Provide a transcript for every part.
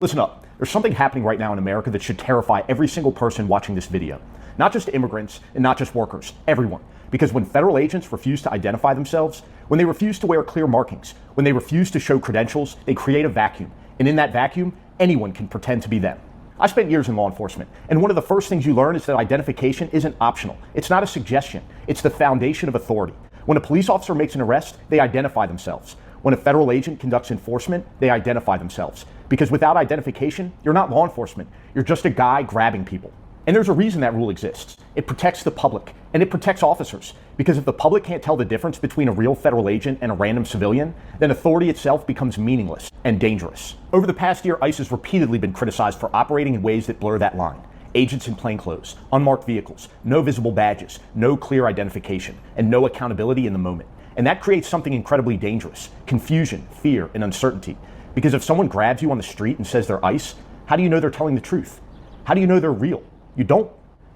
Listen up, there's something happening right now in America that should terrify every single person watching this video. Not just immigrants and not just workers, everyone. Because when federal agents refuse to identify themselves, when they refuse to wear clear markings, when they refuse to show credentials, they create a vacuum. And in that vacuum, anyone can pretend to be them. I spent years in law enforcement, and one of the first things you learn is that identification isn't optional. It's not a suggestion, it's the foundation of authority. When a police officer makes an arrest, they identify themselves. When a federal agent conducts enforcement, they identify themselves. Because without identification, you're not law enforcement. You're just a guy grabbing people. And there's a reason that rule exists. It protects the public, and it protects officers. Because if the public can't tell the difference between a real federal agent and a random civilian, then authority itself becomes meaningless and dangerous. Over the past year, ICE has repeatedly been criticized for operating in ways that blur that line. Agents in plainclothes, unmarked vehicles, no visible badges, no clear identification, and no accountability in the moment. And that creates something incredibly dangerous: confusion, fear, and uncertainty. Because if someone grabs you on the street and says they're ICE, how do you know they're telling the truth? How do you know they're real? You don't.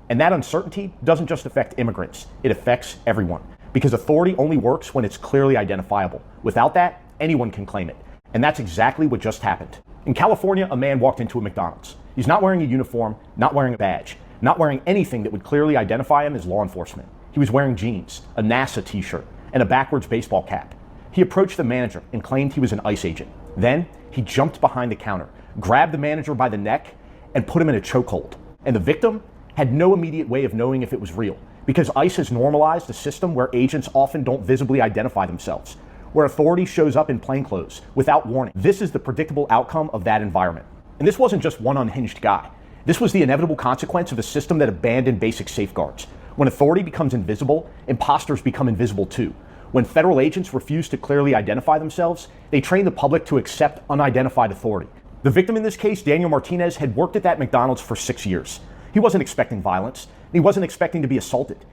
And that uncertainty doesn't just affect immigrants, it affects everyone. Because authority only works when it's clearly identifiable. Without that, anyone can claim it. And that's exactly what just happened. In California, a man walked into a McDonald's. He's not wearing a uniform, not wearing a badge, not wearing anything that would clearly identify him as law enforcement. He was wearing jeans, a NASA t-shirt, and a backwards baseball cap. He approached the manager and claimed he was an ICE agent. Then, he jumped behind the counter, grabbed the manager by the neck, and put him in a chokehold. And the victim had no immediate way of knowing if it was real, because ICE has normalized a system where agents often don't visibly identify themselves, where authority shows up in plainclothes without warning. This is the predictable outcome of that environment. And this wasn't just one unhinged guy. This was the inevitable consequence of a system that abandoned basic safeguards. When authority becomes invisible, imposters become invisible too. When federal agents refuse to clearly identify themselves, they train the public to accept unidentified authority. The victim in this case, Daniel Martinez, had worked at that McDonald's for 6 years. He wasn't expecting violence. He wasn't expecting to be assaulted.